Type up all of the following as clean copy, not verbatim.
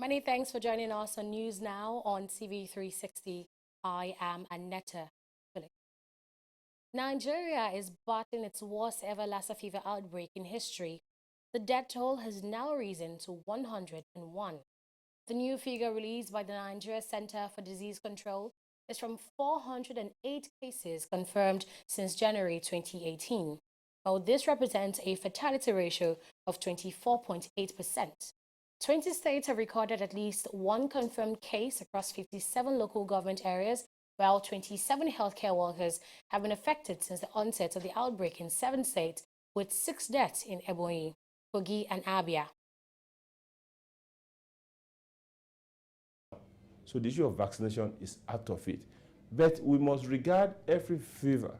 Many thanks for joining us on News Now on TV360. I am Annetta Philip. Nigeria is battling its worst ever Lassa fever outbreak in history. The death toll has now risen to 101. The new figure released by the Nigeria Center for Disease Control is from 408 cases confirmed since January 2018. While this represents a fatality ratio of 24.8%. 20 states have recorded at least one confirmed case across 57 local government areas, while 27 healthcare workers have been affected since the onset of the outbreak in 7 states, with 6 deaths in Ebonyi, Kogi, and Abia. So the issue of vaccination is out of it. But we must regard every fever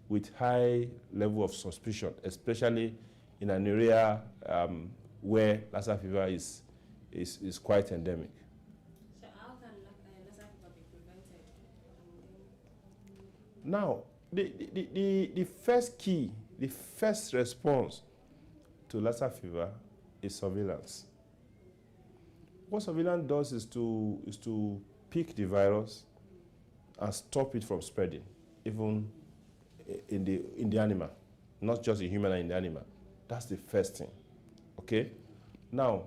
with high level of suspicion, especially in an area where Lassa fever is quite endemic. So how can Lassa fever be prevented? Now, the first key, the first response to Lassa fever is surveillance. What surveillance does is to pick the virus and stop it from spreading, even in the animal, not just in human and in the animal. That's the first thing. Okay? Now,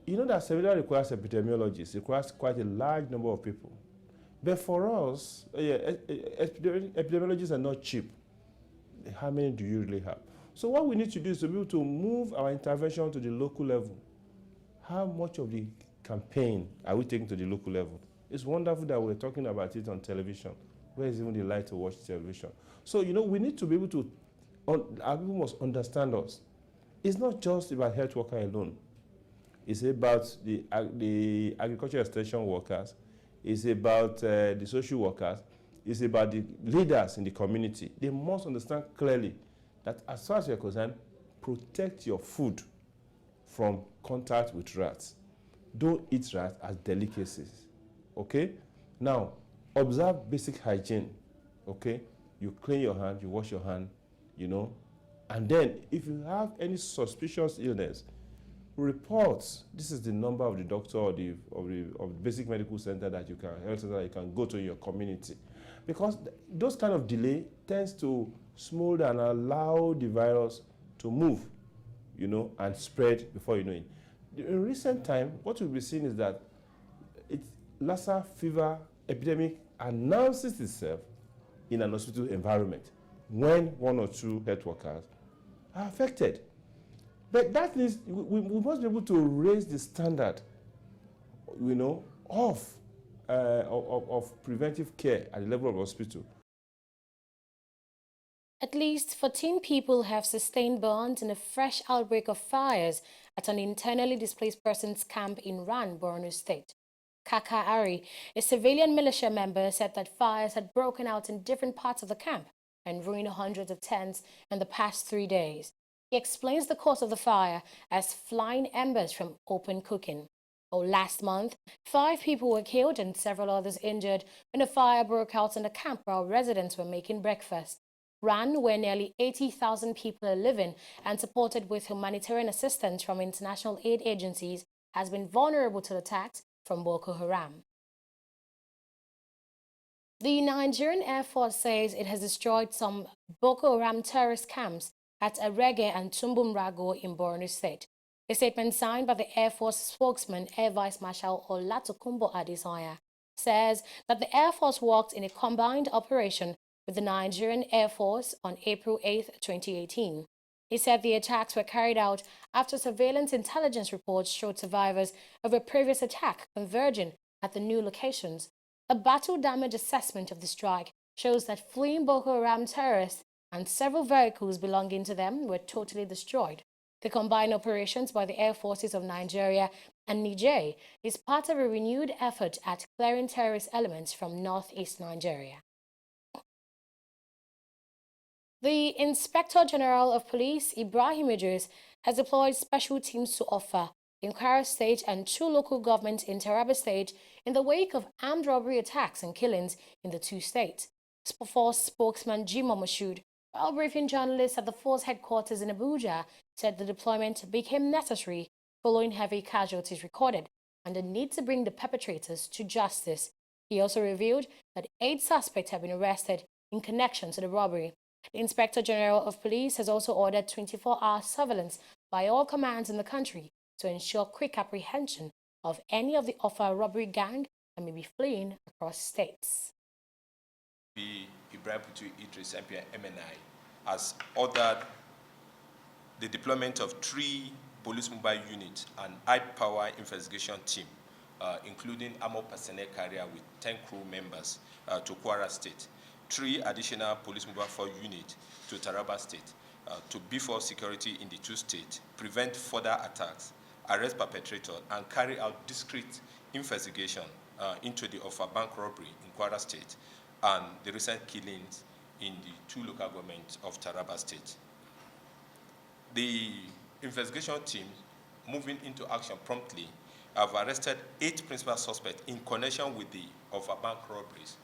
you know that surveillance requires epidemiologists. It requires quite a large number of people. But for us, epidemiologists are not cheap. How many do you really have? So what we need to do is to be able to move our intervention to the local level. How much of the campaign are we taking to the local level? It's wonderful that we're talking about it on television. Where is even the light to watch television? So, you know, we need to be able to, our people must understand us. It's not just about health worker alone. It's about the agricultural extension workers. It's about the social workers. It's about the leaders in the community. They must understand clearly that as far as you're concerned, protect your food from contact with rats. Don't eat rats as delicacies, okay? Now, observe basic hygiene, okay? You clean your hand, you wash your hand, you know, and then if you have any suspicious illness, report. This is the number of the doctor or the basic medical center that you can, health center that you can go to in your community. Because those kind of delay tends to smolder and allow the virus to move, you know, and spread before you know it. In recent time, what we've been seeing is that Lassa fever epidemic announces itself in an hospital environment when 1 or 2 health workers are affected. But that means we must be able to raise the standard, you know, of preventive care at the level of hospital. At least 14 people have sustained burns in a fresh outbreak of fires at an internally displaced persons camp in Ran, Borno State. Kaka Ari, a civilian militia member, said that fires had broken out in different parts of the camp and ruined hundreds of tents in the past 3 days. He explains the cause of the fire as flying embers from open cooking. Last month, 5 people were killed and several others injured when a fire broke out in the camp while residents were making breakfast. Ran, where nearly 80,000 people are living and supported with humanitarian assistance from international aid agencies, has been vulnerable to attacks from Boko Haram. The Nigerian Air Force says it has destroyed some Boko Haram terrorist camps at Arege and Tumbumrago in Borno State. A statement signed by the Air Force spokesman, Air Vice Marshal Olatokunbo Adesoya, says that the Air Force worked in a combined operation with the Nigerian Air Force on April 8, 2018. He said the attacks were carried out after surveillance intelligence reports showed survivors of a previous attack converging at the new locations. A battle damage assessment of the strike shows that fleeing Boko Haram terrorists and several vehicles belonging to them were totally destroyed. The combined operations by the Air Forces of Nigeria and Niger is part of a renewed effort at clearing terrorist elements from northeast Nigeria. The Inspector General of Police, Ibrahim Idris, has deployed special teams to Offa, in Kwara State and 2 local governments in Taraba State in the wake of armed robbery attacks and killings in the 2 states. Force spokesman Jimo Mashood, while briefing journalists at the force headquarters in Abuja, said the deployment became necessary following heavy casualties recorded and the need to bring the perpetrators to justice. He also revealed that 8 suspects have been arrested in connection to the robbery. The Inspector General of Police has also ordered 24-hour surveillance by all commands in the country to ensure quick apprehension of any of the Offa robbery gang that may be fleeing across states. Ibrahim Putu Idris, MP and MNI, has ordered the deployment of 3 police mobile units and high-power investigation team, including armored personnel carrier with 10 crew members to Kwara State, 3 additional police mobile 4 units to Taraba State to beef up security in the 2 states, prevent further attacks, arrest perpetrators, and carry out discreet investigation into the Offa bank robbery in Kwara State and the recent killings in the 2 local governments of Taraba State. The investigation team, moving into action promptly, have arrested 8 principal suspects in connection with the Offa bank robberies.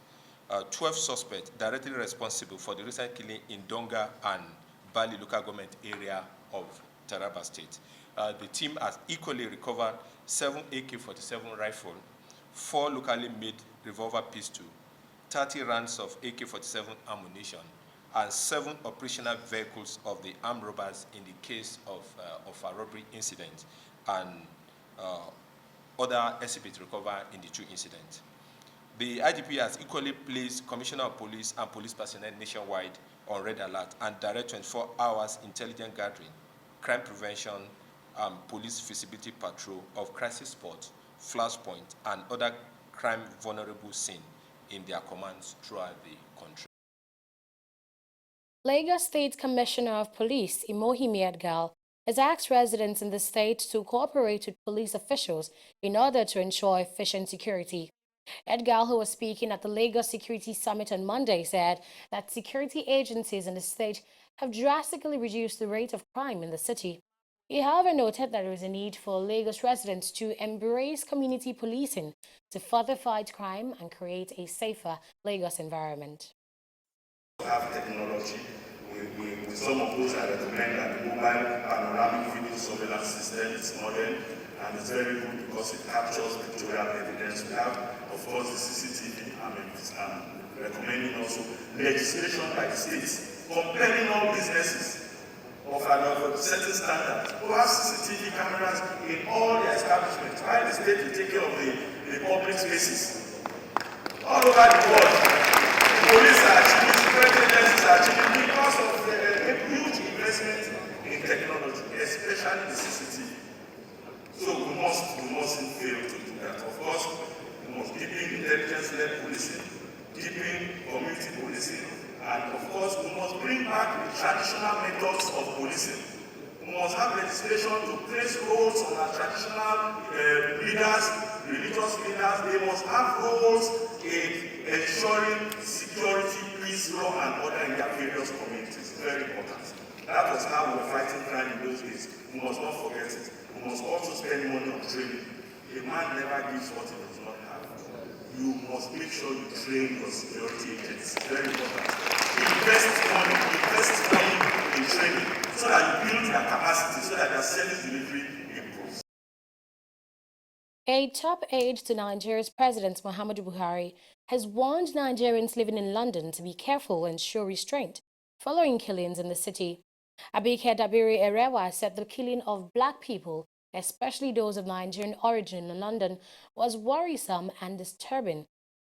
12 suspects directly responsible for the recent killing in Donga and Bali local government area of Taraba State. The team has equally recovered 7 AK-47 rifles, 4 locally made revolver pistols, 30 rounds of AK-47 ammunition, and 7 operational vehicles of the armed robbers in the case of a robbery incident, and other exhibits recovered in the 2 incidents. The IGP has equally placed Commissioner of Police and police personnel nationwide on red alert and direct 24 hours intelligence gathering, crime prevention, police visibility patrol of crisis spots, flashpoints, and other crime vulnerable scenes in their commands throughout the country. Lagos State Commissioner of Police, Imohimi Edgal, has asked residents in the state to cooperate with police officials in order to ensure efficient security. Edgal, who was speaking at the Lagos Security Summit on Monday, said that security agencies in the state have drastically reduced the rate of crime in the city. He, however, noted that there is a need for Lagos residents to embrace community policing to further fight crime and create a safer Lagos environment. Have technology. With some of those, I recommend that the mobile panoramic video surveillance system is modern and it's very good because it captures pictorial evidence. We have, of course, the CCTV. I'm recommending also legislation by the states compelling all businesses of a certain standard to have CCTV cameras in all the establishments, while the state will take care of the public spaces. All over the world, the police are achieving, security agencies are achieving because of a huge investment in technology, especially the CCTV. So we mustn't fail to do that. Of course, we must keep intelligence-led policing, keeping community policing, and of course, we must bring back the traditional methods of policing. We must have legislation to place roles on our traditional leaders, religious leaders. They must have roles in ensuring security, peace, law, and order in their various communities. Very important. That was how we were fighting crime in those days. We must not forget it. We must also spend money on training. A man never gives what he does not have. You must make sure you train your security agents. Very important. Invest money in training so that you build their capacity, so that their service delivery improves. A top aide to Nigeria's President Muhammadu Buhari has warned Nigerians living in London to be careful and show restraint following killings in the city. Abike Dabiri Erewa said the killing of black people, especially those of Nigerian origin in London, was worrisome and disturbing.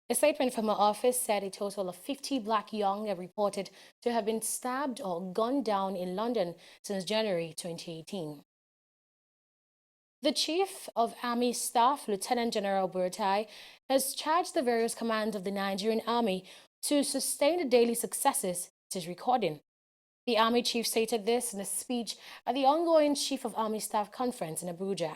A statement from her office said a total of 50 black young are reported to have been stabbed or gunned down in London since January 2018. The Chief of Army Staff, Lieutenant General Buratai, has charged the various commands of the Nigerian Army to sustain the daily successes it is recording. The Army Chief stated this in a speech at the ongoing Chief of Army Staff Conference in Abuja.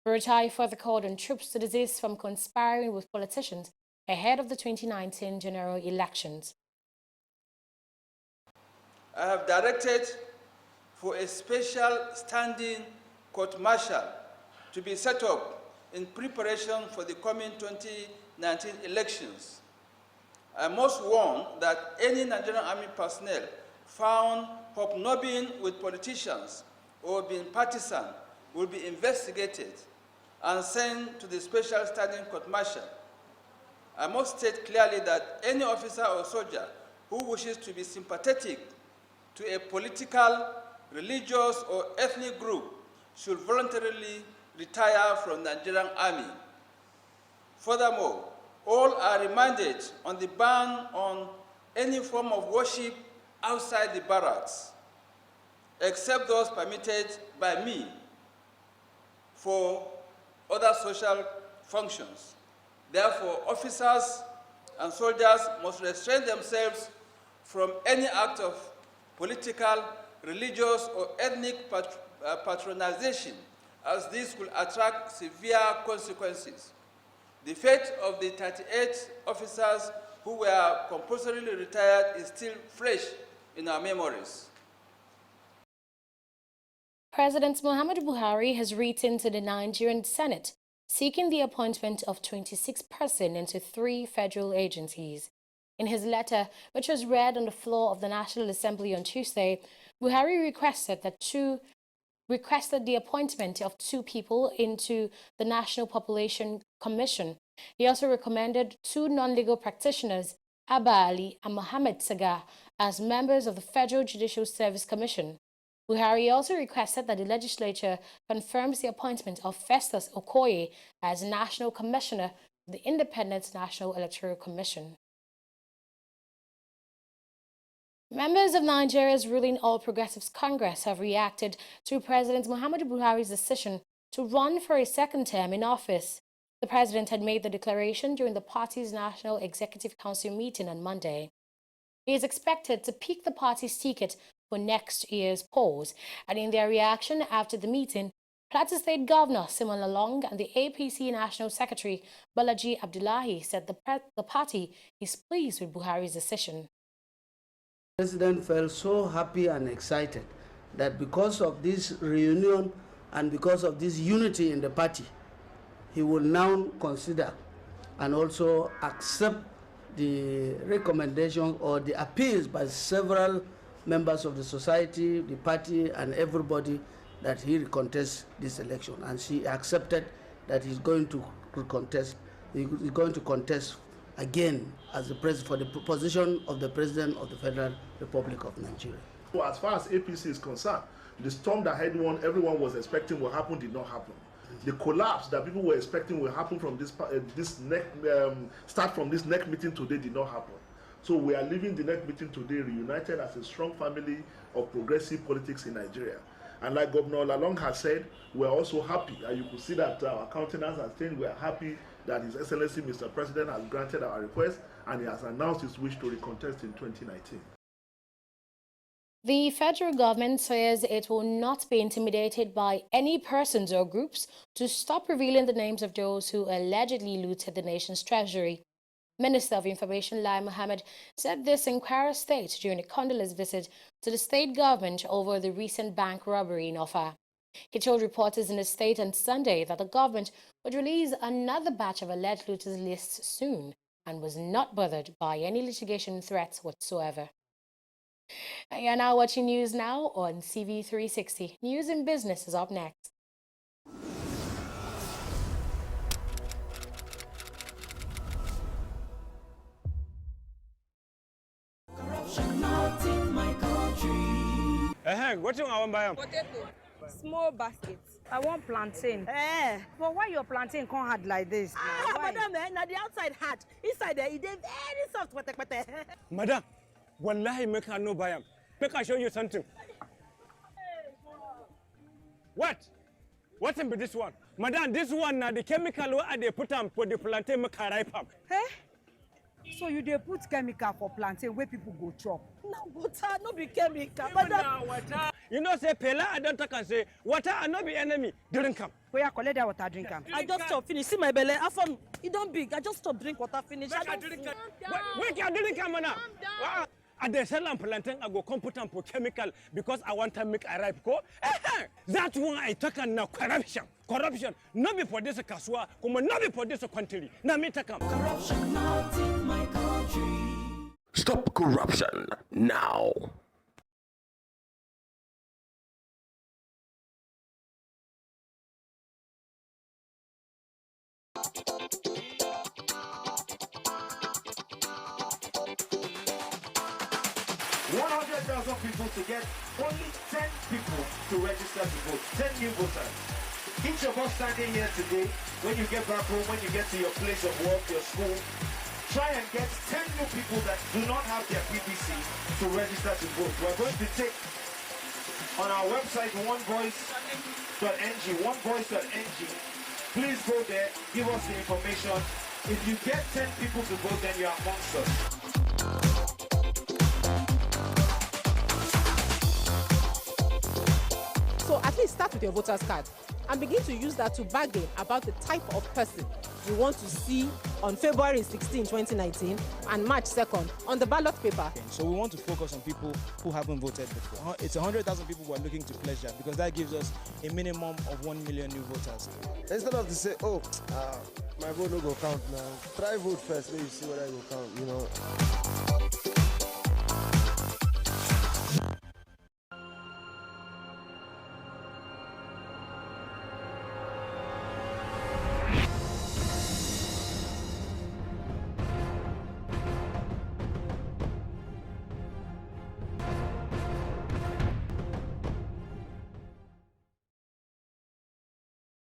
Buratai further called on troops to desist from conspiring with politicians ahead of the 2019 general elections. I have directed for a special standing court-martial to be set up in preparation for the coming 2019 elections. I must warn that any Nigerian Army personnel found hobnobbing with politicians or being partisan will be investigated and sent to the Special Standing Court Martial. I must state clearly that any officer or soldier who wishes to be sympathetic to a political, religious, or ethnic group should voluntarily retire from the Nigerian Army. Furthermore, all are reminded on the ban on any form of worship outside the barracks, except those permitted by me for other social functions. Therefore, officers and soldiers must restrain themselves from any act of political, religious, or ethnic patronization, as this will attract severe consequences. The fate of the 38 officers who were compulsorily retired is still fresh in our memories. President Muhammadu Buhari has written to the Nigerian Senate seeking the appointment of 26 persons into 3 federal agencies. In his letter, which was read on the floor of the National Assembly on Tuesday, Buhari requested the appointment of 2 people into the National Population Commission. He also recommended 2 non-legal practitioners, Abba Ali and Mohammed Saga, as members of the Federal Judicial Service Commission. Buhari also requested that the legislature confirms the appointment of Festus Okoye as National Commissioner of the Independent National Electoral Commission. Members of Nigeria's ruling All Progressives Congress have reacted to President Muhammadu Buhari's decision to run for a 2nd term in office. The president had made the declaration during the party's National Executive Council meeting on Monday. He is expected to pick the party's ticket for next year's polls, and in their reaction after the meeting, Plateau State Governor Simon Lalong and the APC National Secretary Balaji Abdullahi said the party is pleased with Buhari's decision. The President felt so happy and excited that because of this reunion and because of this unity in the party, he will now consider and also accept the recommendation or the appeals by several members of the society, the party, and everybody that he contest this election. And she accepted that he's going to contest. He's going to contest again as the president for the position of the President of the Federal Republic of Nigeria. So as far as APC is concerned, the storm that everyone was expecting will happen did not happen. The collapse that people were expecting will happen from start from this next meeting today did not happen. So we are leaving the next meeting today reunited as a strong family of progressive politics in Nigeria. And like Governor Lalong has said, we are also happy, and you could see that our countenance has changed. We are happy that His Excellency Mr. President has granted our request and he has announced his wish to recontest in 2019. The federal government says it will not be intimidated by any persons or groups to stop revealing the names of those who allegedly looted the nation's treasury. Minister of Information Lai Mohammed said this in Kwara State during a condolence visit to the state government over the recent bank robbery in Offa. He told reporters in the state on Sunday that the government would release another batch of alleged looters lists soon and was not bothered by any litigation threats whatsoever. You're now watching News Now on TV360. News and Business is up next. Corruption not in my country. What you want to buy? Potato. Small baskets. I want plantain. But why your plantain can't hard like this? Madam, now the outside hard. Inside there, it is very soft. Madam, wallahi make her no buy them. Make her show you something. What? What's in this one? Madam, this one now the chemical what they put on for the plantain make her ripe up. So you dey put chemical for plantain where people go chop? No water, no be chemical. Madam, Water. You know say Pela I don't talk and say water and not be enemy. Drink come. Where you collect that water, drink am. I just stop finish. See my belly. It don't big. I just stop drink water finish. Wait, you drink come now. And they sell them plantain, I go come put them for chemical because I want to make a ripe go. That's why I talk now corruption. Corruption. Not be for this kaswa, come not be for this country. Now me take them. Corruption not in my country. Stop corruption now. 10,000 people to get only 10 people to register to vote, 10 new voters. Each of us standing here today, when you get back home, when you get to your place of work, your school, try and get 10 new people that do not have their PPC to register to vote. We're going to take on our website, onevoice.ng. Please go there, give us the information. If you get 10 people to vote, then you're amongst us. So at least start with your voter's card and begin to use that to bargain about the type of person you want to see on February 16, 2019 and March 2nd on the ballot paper. So we want to focus on people who haven't voted before. It's 100,000 people who are looking to pledge that, because that gives us a minimum of 1 million new voters. Instead of to say, oh, my vote no go count now. Try vote first, then you see whether it go count, you know.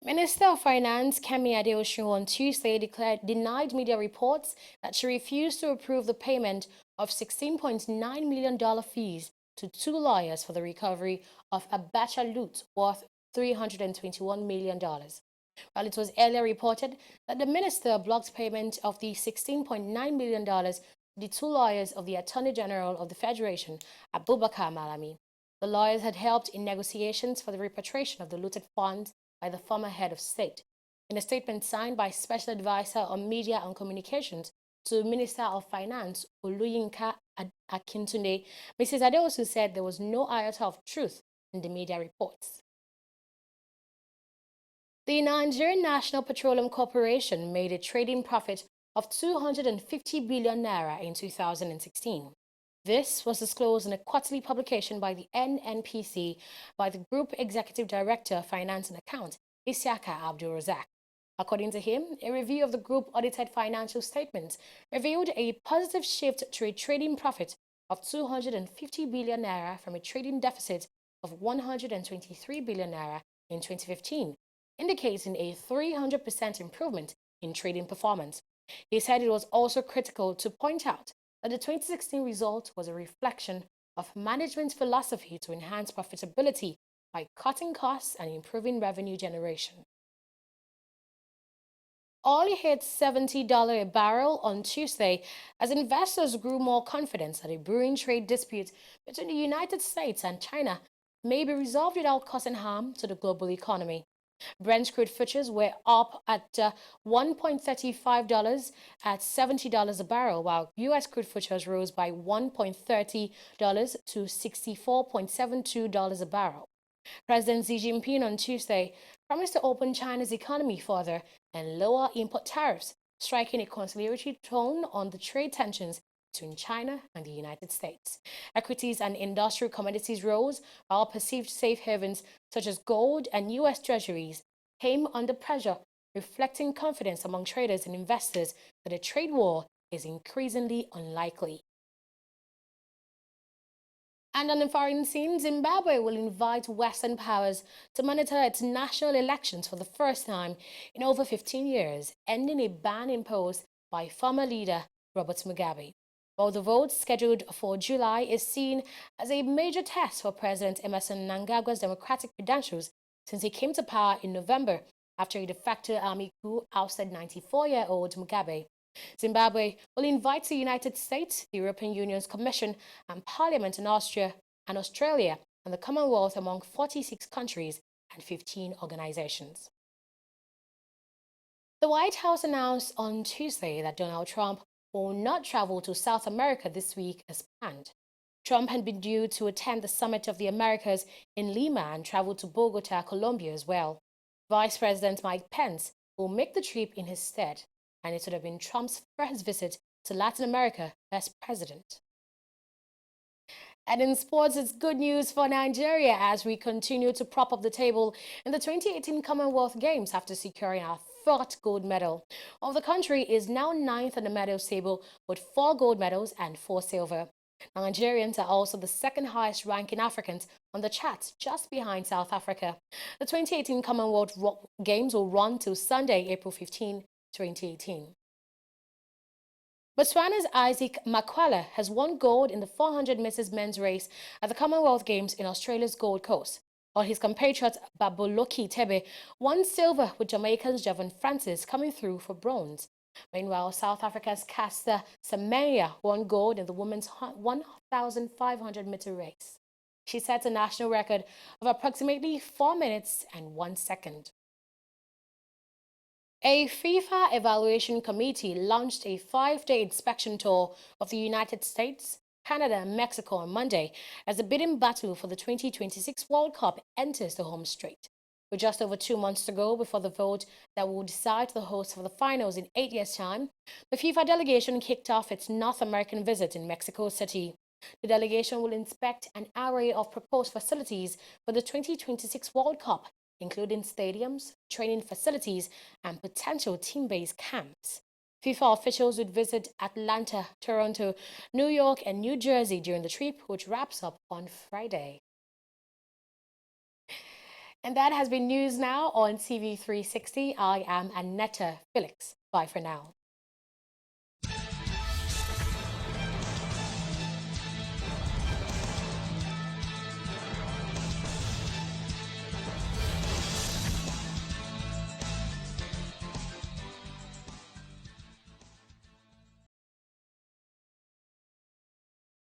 Minister of Finance Kemi Adeosun on Tuesday denied media reports that she refused to approve the payment of $16.9 million fees to 2 lawyers for the recovery of a Abacha loot worth $321 million. While it was earlier reported that the minister blocked payment of the $16.9 million to the 2 lawyers of the Attorney General of the Federation, Abubakar Malami. The lawyers had helped in negotiations for the repatriation of the looted funds by the former head of state. In a statement signed by Special Advisor on Media and Communications to Minister of Finance Oluyinka Akintunde, Mrs. Adeosun said there was no iota of truth in the media reports. The Nigerian National Petroleum Corporation made a trading profit of 250 billion naira in 2016. This was disclosed in a quarterly publication by the NNPC by the Group Executive Director, Finance and Accounts, Isiaka Abdul Razak. According to him, a review of the group audited financial statements revealed a positive shift to a trading profit of 250 billion naira from a trading deficit of 123 billion naira in 2015, indicating a 300% improvement in trading performance. He said it was also critical to point out that the 2016 result was a reflection of management's philosophy to enhance profitability by cutting costs and improving revenue generation. Oil hit $70 a barrel on Tuesday as investors grew more confident that a brewing trade dispute between the United States and China may be resolved without causing harm to the global economy. Brent crude futures were up at $1.35 at $70 a barrel, while U.S. crude futures rose by $1.30 to $64.72 a barrel. President Xi Jinping on Tuesday promised to open China's economy further and lower import tariffs, striking a conciliatory tone on the trade tensions between China and the United States. Equities and industrial commodities rose, while perceived safe havens such as gold and U.S. Treasuries came under pressure, reflecting confidence among traders and investors that a trade war is increasingly unlikely. And on the foreign scene, Zimbabwe will invite Western powers to monitor its national elections for the first time in over 15 years, ending a ban imposed by former leader Robert Mugabe. While the vote scheduled for July is seen as a major test for President Emerson Mnangagwa's democratic credentials since he came to power in November after a de facto army coup ousted 94-year-old Mugabe. Zimbabwe will invite the United States, the European Union's Commission and Parliament in Austria and Australia and the Commonwealth among 46 countries and 15 organizations. The White House announced on Tuesday that Donald Trump will not travel to South America this week as planned. Trump had been due to attend the Summit of the Americas in Lima and travel to Bogota, Colombia as well. Vice President Mike Pence will make the trip in his stead, and it would have been Trump's first visit to Latin America as president. And in sports, it's good news for Nigeria as we continue to prop up the table in the 2018 Commonwealth Games after securing our 4th gold medal. While the country is now 9th on the medal table with 4 gold medals and 4 silver. Nigerians are also the second highest ranking Africans on the charts, just behind South Africa. The 2018 Commonwealth Games will run till Sunday, April 15, 2018. Botswana's Isaac Makwala has won gold in the 400 meters men's race at the Commonwealth Games in Australia's Gold Coast, while his compatriot Baboloki Tebe won silver, with Jamaican's Javon Francis coming through for bronze. Meanwhile, South Africa's Caster Semenya won gold in the women's 1,500 meter race. She set a national record of approximately 4 minutes and 1 second. A FIFA evaluation committee launched a 5-day inspection tour of the United States, Canada, and Mexico on Monday as the bidding battle for the 2026 World Cup enters the home straight. With just over 2 months to go before the vote that will decide the host for the finals in 8 years' time, the FIFA delegation kicked off its North American visit in Mexico City. The delegation will inspect an array of proposed facilities for the 2026 World Cup, including stadiums, training facilities, and potential team-based camps. FIFA officials would visit Atlanta, Toronto, New York, and New Jersey during the trip, which wraps up on Friday. And that has been News Now on TV360. I am Annetta Felix. Bye for now.